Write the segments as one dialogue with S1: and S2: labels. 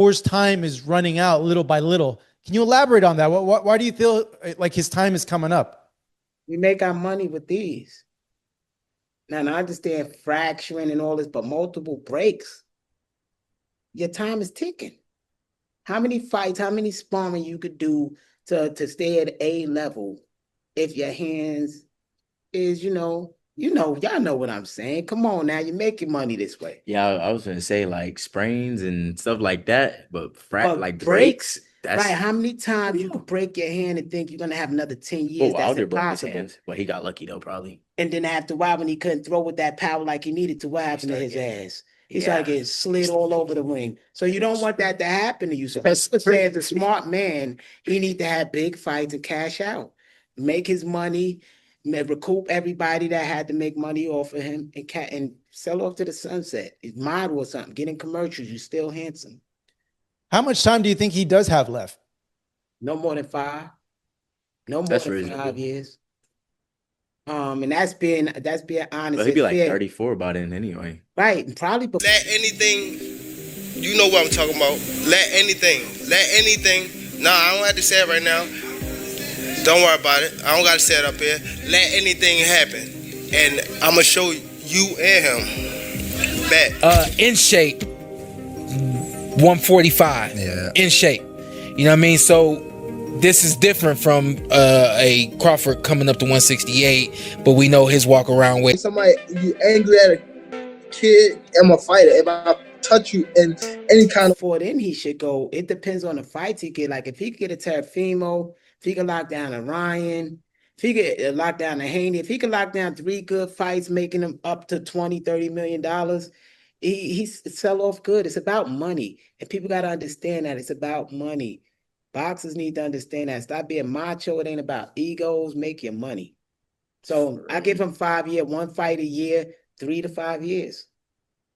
S1: Shakur's time is running out little by little. Can you elaborate on that? Why do you feel like his time is coming up?
S2: We make our money with these. Now, I understand fracturing and all this, but multiple breaks, your time is ticking. How many fights, how many sparring you could do to stay at A level if your hands is, y'all know what I'm saying. Come on now, you're making money this way.
S3: Yeah, I was gonna say like sprains and stuff like that, but like
S2: breaks,
S3: that's
S2: right? How many times you could break your hand and think you're gonna have another 10 years? That's
S3: Wilder broke his
S2: impossible.
S3: hands, but he got lucky though, probably.
S2: And then after a while, when he couldn't throw with that power like he needed to, what happened to his ass? He started getting slid all over the ring. So you don't want that to happen to you. So as a smart man, he need to have big fights and cash out, make his money, recoup everybody that had to make money off of him, and sell off to the sunset. His model or something. Getting commercials. You still handsome.
S1: How much time do you think he does have left?
S2: No more than 5. No more than 5 years. And that's being honest.
S3: But he'd be like 34 by then anyway.
S2: Right, and probably before.
S4: Let anything, you know what I'm talking about. Let anything. Nah, I don't have to say it right now. Don't worry about it. I don't got to say it up here. Let anything happen, and I'm gonna show you and him. Bet.
S5: In shape, 145.
S6: Yeah.
S5: In shape. You know what I mean? So this is different from a Crawford coming up to 168, but we know his walk around weight.
S6: Somebody, you angry at a kid, I'm a fighter. If I touch you in any kind of...
S2: Before then, he should go. It depends on the fights he get. Like, if he could get a Teofimo, if he could lock down a Ryan, if he could lock down a Haney, if he could lock down 3 good fights, making him up to $20-30 million, he's sell off good. It's about money. And people got to understand that it's about money. Boxers need to understand that. Stop being macho. It ain't about egos. Make your money. So I give him 5 years, 1 fight a year, 3 to 5 years.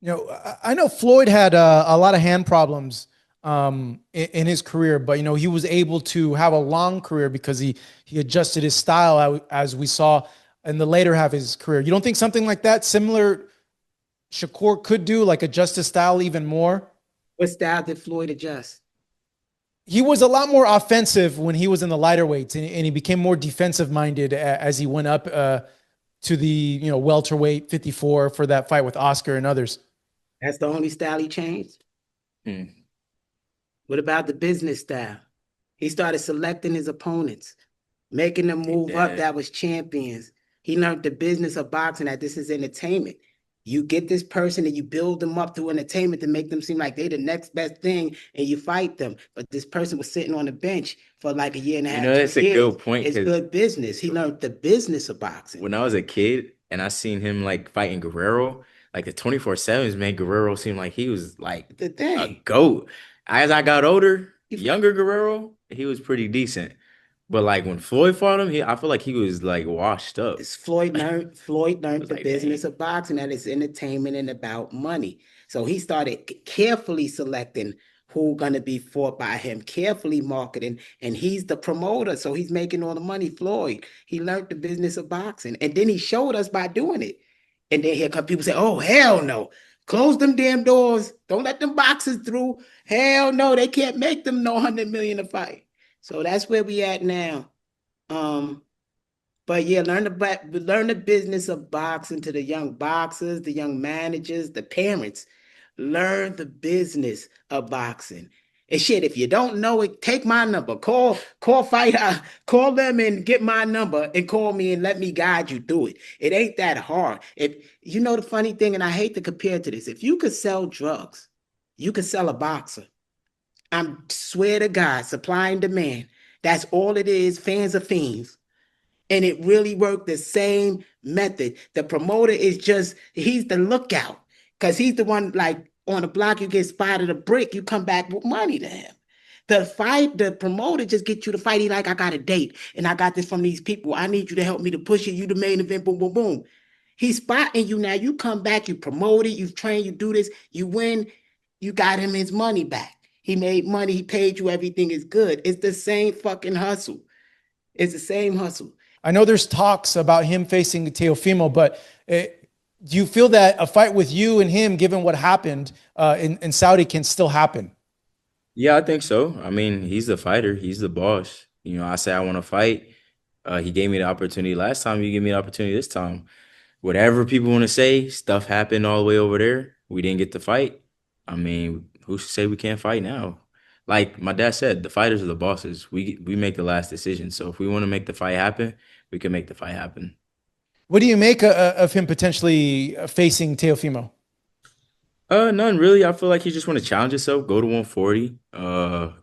S1: You know, I know Floyd had a lot of hand problems in his career, but he was able to have a long career because he adjusted his style, as we saw in the later half of his career. You don't think something like that, similar, Shakur could do, like adjust his style even more?
S2: What style did Floyd adjust?
S1: He was a lot more offensive when he was in the lighter weights, and he became more defensive minded as he went up to the welterweight 54 for that fight with Oscar and others.
S2: That's the only style he changed. What about the business style? He started selecting his opponents, making them move up. That was champions. He learned the business of boxing, that this is entertainment. You get this person and you build them up through entertainment to make them seem like they're the next best thing, and you fight them. But this person was sitting on the bench for like a year and a half.
S3: That's a good point.
S2: It's good business. He learned the business of boxing.
S3: When I was a kid and I seen him like fighting Guerrero, like the 24/7s made Guerrero seem like he was like
S2: the thing.
S3: A GOAT. As I got older, younger Guerrero, he was pretty decent. But like when Floyd fought him, I feel like he was like washed up.
S2: Floyd learned the business of boxing, that it's entertainment and about money. So he started carefully selecting who gonna be fought by him, carefully marketing, and he's the promoter, so he's making all the money. Floyd, he learned the business of boxing, and then he showed us by doing it. And then here come people say, "Oh hell no, close them damn doors, don't let them boxers through. Hell no, they can't make them no $100 million a fight." So that's where we at now. But yeah, learn the business of boxing. To the young boxers, the young managers, the parents, learn the business of boxing. And shit, if you don't know it, take my number. Call fight, call them and get my number and call me and let me guide you through it. It ain't that hard. If you know the funny thing, and I hate to compare to this, if you could sell drugs, you could sell a boxer. I swear to God, supply and demand. That's all it is. Fans are fiends. And it really worked the same method. The promoter is he's the lookout. Because he's the one, like, on the block, you get spotted a brick, you come back with money to him. The promoter just gets you to fight. He like, I got a date, and I got this from these people. I need you to help me to push it. You the main event, boom, boom, boom. He's spotting you now. You come back, you promote it, you train, you do this, you win, you got him his money back. He made money. He paid you. Everything is good. It's the same fucking hustle. It's the same hustle.
S1: I know there's talks about him facing Teofimo, but do you feel that a fight with you and him, given what happened in Saudi, can still happen?
S3: Yeah, I think so. I mean, he's the fighter. He's the boss. I say I want to fight. He gave me the opportunity last time. He gave me the opportunity this time. Whatever people want to say, stuff happened all the way over there. We didn't get to fight. I mean, who should say we can't fight now? Like my dad said, the fighters are the bosses. We make the last decision. So if we want to make the fight happen, we can make the fight happen.
S1: What do you make of him potentially facing Teofimo?
S3: None really. I feel like he just want to challenge himself, go to 140,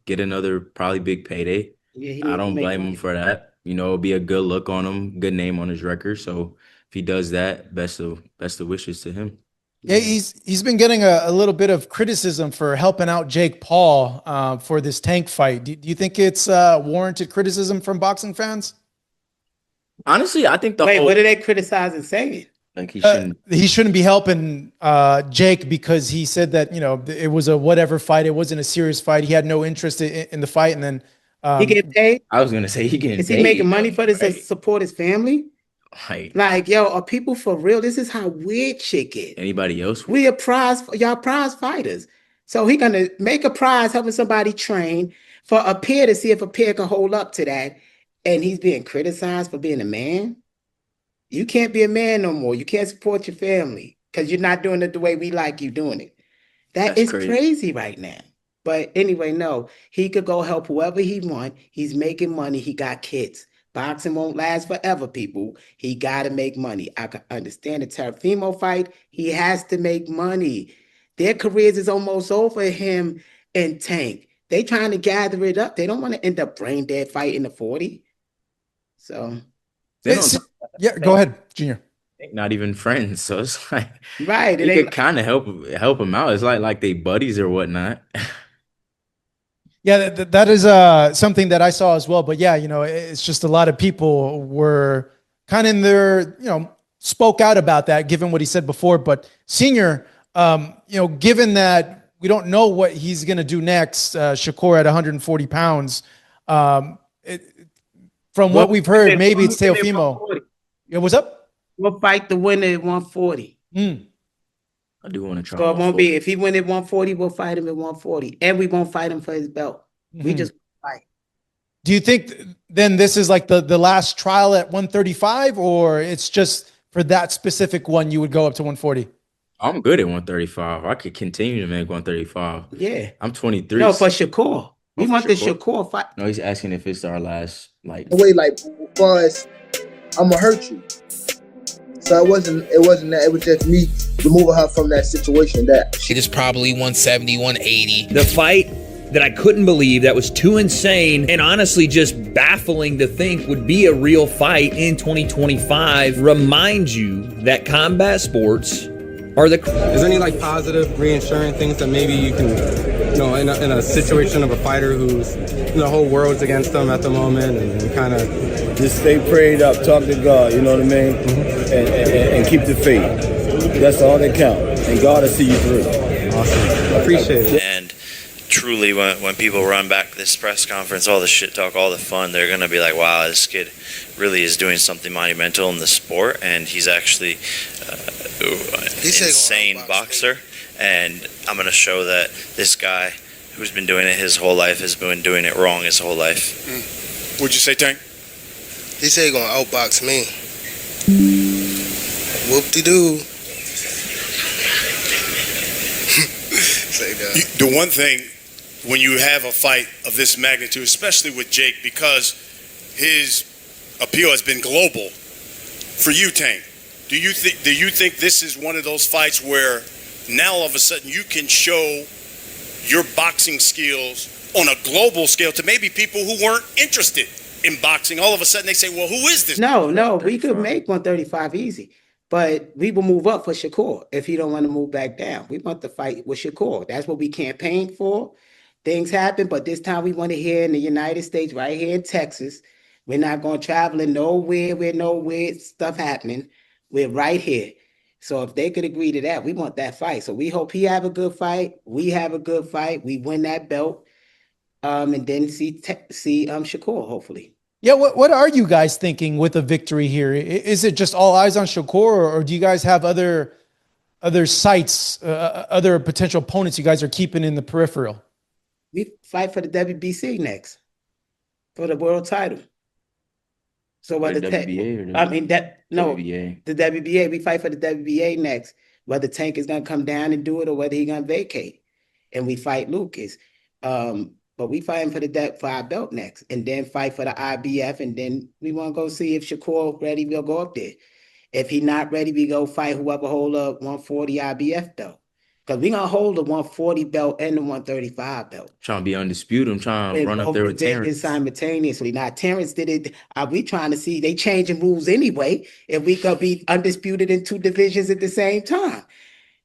S3: get another probably big payday.
S2: Yeah, he
S3: I
S2: needs to
S3: don't
S2: make
S3: blame him
S2: money.
S3: for that. It'll be a good look on him, good name on his record. So if he does that, best of wishes to him.
S1: Yeah, he's been getting a little bit of criticism for helping out Jake Paul for this Tank fight. Do you think it's warranted criticism from boxing fans?
S3: Honestly, I think the
S2: Wait,
S3: whole
S2: what are they criticizing saying?
S3: like he shouldn't
S1: Be helping Jake because he said that it was a whatever fight. It wasn't a serious fight. He had no interest in the fight, and then
S2: He get paid?
S3: I was gonna say he getting
S2: Is he
S3: paid,
S2: making money for this to
S3: right?
S2: support his family? Like, yo, are people for real? This is how weird shit get.
S3: Anybody else?
S2: We are y'all prize fighters. So he gonna make a prize helping somebody train for a peer to see if a peer can hold up to that. And he's being criticized for being a man. You can't be a man no more. You can't support your family because you're not doing it the way we like you doing it. That
S3: That's
S2: is
S3: crazy.
S2: crazy right now. But anyway, no, he could go help whoever he want. He's making money. He got kids. Boxing won't last forever, people. He got to make money. I can understand the Teofimo fight. He has to make money. Their careers is almost over, him and Tank. They trying to gather it up. They don't want to end up brain dead fighting the 40. So,
S3: They don't
S1: yeah, go ahead, Junior.
S3: not even friends, so it's like
S2: right.
S3: he could kind of help him out. It's like they buddies or whatnot.
S1: Yeah, that is something that I saw as well. But yeah, it's just a lot of people were kind of in their, spoke out about that, given what he said before. But Senior, given that we don't know what he's going to do next, Shakur at 140 pounds, from what we've heard, maybe it's Teofimo. Yeah, what's up?
S2: We'll fight the winner at 140.
S3: I do want to try.
S2: So it won't be, if he win at 140, we'll fight him at 140. And we won't fight him for his belt. We just fight.
S1: Do you think then this is like the last trial at 135, or it's just for that specific one you would go up to 140?
S3: I'm good at 135. I could continue to make 135.
S2: Yeah.
S3: I'm 23.
S2: No, for Shakur. We want the
S3: Shakur?
S2: Shakur fight.
S3: No, he's asking if it's our last
S6: The way, like, was I'm gonna hurt you. So it wasn't that. It was just me removing her from that situation. That
S5: It is probably 170, 180.
S7: The fight that I couldn't believe, that was too insane and honestly just baffling to think would be a real fight in 2025 reminds you that combat sports are the...
S8: Is there any like positive reassuring things that maybe you can, in a situation of a fighter who's, the whole world's against them at the moment, and kind of
S9: just stay prayed up, talk to God, you know what I mean, and keep the faith. That's all that counts, and God will see you through.
S8: Awesome, appreciate it.
S10: And truly, when people run back this press conference, all the shit talk, all the fun, they're gonna be like, wow, this kid really is doing something monumental in the sport, and he's actually an insane boxer. And I'm gonna show that this guy who's been doing it his whole life has been doing it wrong his whole life.
S4: What'd you say, Tank? He said he gonna outbox me. Whoop-de-doo. Say that.
S11: The one thing, when you have a fight of this magnitude, especially with Jake, because his appeal has been global. For you, Tank, do you think this is one of those fights where now all of a sudden you can show your boxing skills on a global scale to maybe people who weren't interested in boxing? All of a sudden they say, well, who is this?
S2: No, we could make 135 easy. But we will move up for Shakur if he don't want to move back down. We want to fight with Shakur. That's what we campaigned for. Things happen, but this time we want to hear in the United States, right here in Texas. We're not going to travel nowhere. We're no weird stuff happening. We're right here. So if they could agree to that, we want that fight. So we hope he have a good fight. We have a good fight. We win that belt. And then see Shakur, hopefully.
S1: Yeah, what are you guys thinking with a victory here? Is it just all eyes on Shakur, or do you guys have other sites, other potential opponents you guys are keeping in the peripheral?
S2: We fight for the WBC next for the world title. So
S3: Or
S2: whether
S3: the WBA or the
S2: I mean that no
S3: WBA.
S2: the WBA, we fight for the WBA next. Whether Tank is gonna come down and do it or whether he gonna vacate, and we fight Lucas. But we fighting for for our belt next, and then fight for the IBF, and then we want to go see if Shakur ready. We'll go up there. If he not ready, we go fight whoever hold up 140 IBF belt. Because we're gonna hold the 140 belt and the 135 belt.
S3: Trying to be undisputed. I'm trying to run up there with Terrence.
S2: Simultaneously. Now Terrence did it. Are we trying to see they changing rules anyway? If we could be undisputed in 2 divisions at the same time.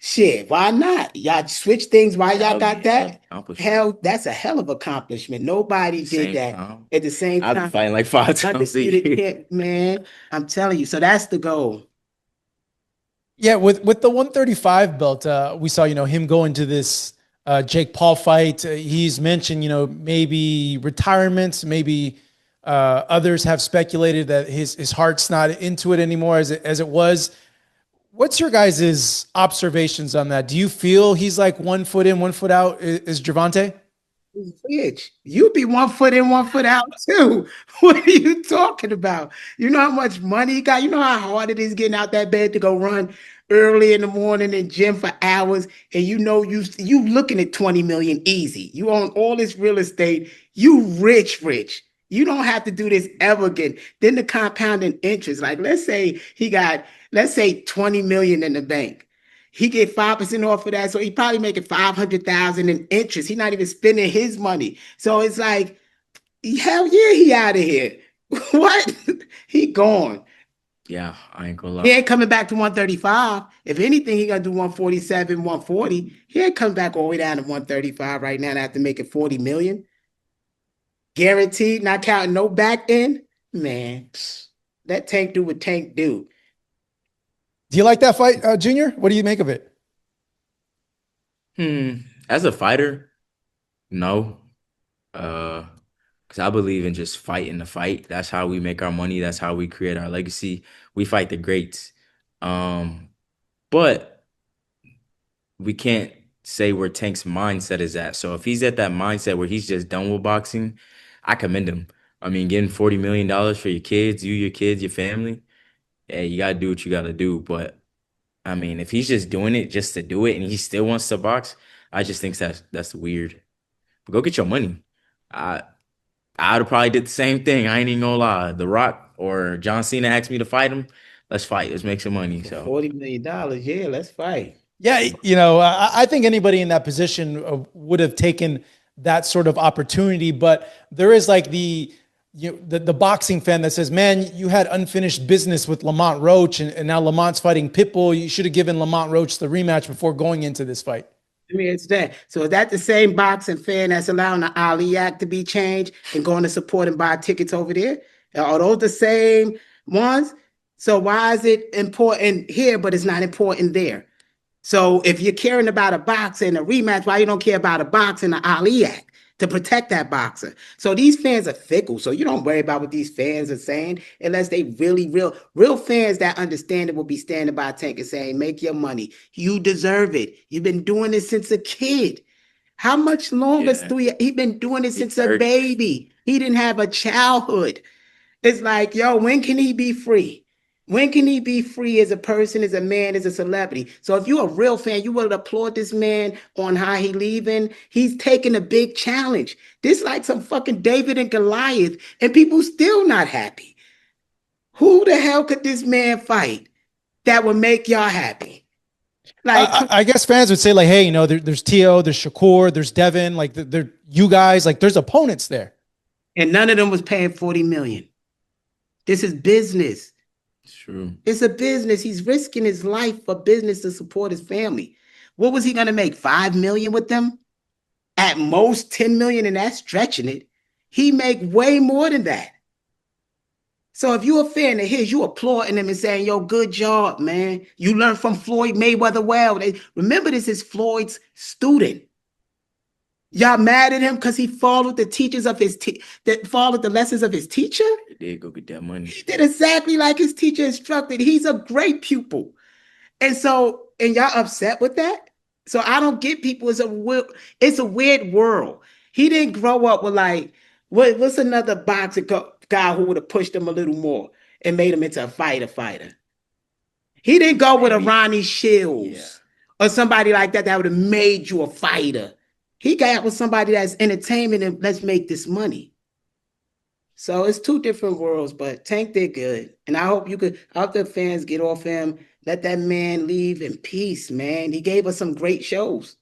S2: Shit, why not? Y'all switch things while y'all got that. Hell, that's a hell of accomplishment. Nobody did that at the same time.
S3: I've been fighting like 5 times a year.
S2: Man, I'm telling you. So that's the goal.
S1: Yeah, with the 135 belt, we saw, him go into this Jake Paul fight. He's mentioned, maybe retirements, maybe others have speculated that his heart's not into it anymore as it was. What's your guys' observations on that? Do you feel he's like 1 foot in, 1 foot out? Is Gervonta?
S2: Bitch, you be 1 foot in, 1 foot out too. What are you talking about? You know how much money he got? You know how hard it is getting out that bed to go run early in the morning in gym for hours, and you looking at 20 million easy. You own all this real estate. You rich. You don't have to do this ever again. Then the compounding interest, like let's say 20 million in the bank. He get 5% off of that, so he probably making 500,000 in interest. He's not even spending his money. So it's like, hell yeah, he out of here. What? He gone.
S3: Yeah, I ain't gonna lie.
S2: He ain't coming back to 135. If anything, he gonna do 147, 140. He ain't coming back all the way down to 135 right now after making 40 million. Guaranteed, not counting no back end. Man, let Tank do what Tank do.
S1: Do you like that fight, Junior? What do you make of it?
S3: As a fighter, no. Because I believe in just fighting the fight. That's how we make our money. That's how we create our legacy. We fight the greats. But we can't say where Tank's mindset is at. So if he's at that mindset where he's just done with boxing, I commend him. I mean, getting $40 million for your kids, your family, yeah, you got to do what you got to do. But, I mean, if he's just doing it just to do it and he still wants to box, I just think that's weird. But go get your money. I'd have probably did the same thing. I ain't even gonna lie. The Rock or John Cena asked me to fight him. Let's fight. Let's make some money. So
S2: $40 million. Yeah, let's fight.
S1: Yeah, I think anybody in that position would have taken that sort of opportunity. But there is like the boxing fan that says, man, you had unfinished business with Lamont Roach, and now Lamont's fighting Pitbull. You should have given Lamont Roach the rematch before going into this fight.
S2: I mean, it's that. So is that the same boxing fan that's allowing the Ali Act to be changed and going to support and buy tickets over there? Are those the same ones? So why is it important here, but it's not important there? So if you're caring about a boxer and a rematch, why you don't care about a boxer and the Ali Act to protect that boxer? So these fans are fickle. So you don't worry about what these fans are saying unless they really real fans that understand it will be standing by Tank and saying, make your money. You deserve it. You've been doing this since a kid. How much longer? He's been doing it since a baby. He didn't have a childhood. It's like, yo, when can he be free? When can he be free as a person, as a man, as a celebrity? So if you're a real fan, you would applaud this man on how he leaving. He's taking a big challenge. This like some fucking David and Goliath, and people still not happy. Who the hell could this man fight that would make y'all happy? Like,
S1: I guess fans would say like, hey, there's T.O., there's Shakur, there's Devin, like you guys, like there's opponents there.
S2: And none of them was paying 40 million. This is business.
S3: True.
S2: It's a business. He's risking his life for business to support his family. What was he going to make? 5 million with them? At most 10 million, and that's stretching it. He make way more than that. So if you're a fan of his, you applauding him and saying, yo, good job, man. You learned from Floyd Mayweather well. Remember, this is Floyd's student. Y'all mad at him because he followed the teachers of followed the lessons of his teacher?
S3: He did go get that money.
S2: He did exactly like his teacher instructed. He's a great pupil. And y'all upset with that? So I don't get people. It's a weird world. He didn't grow up with like, what's another boxing guy who would have pushed him a little more and made him into a fighter? He didn't go with a Ronnie Shields or somebody like that would have made you a fighter. He got with somebody that's entertainment and let's make this money. So it's two different worlds, but Tank did good. And I hope the fans get off him. Let that man leave in peace, man. He gave us some great shows.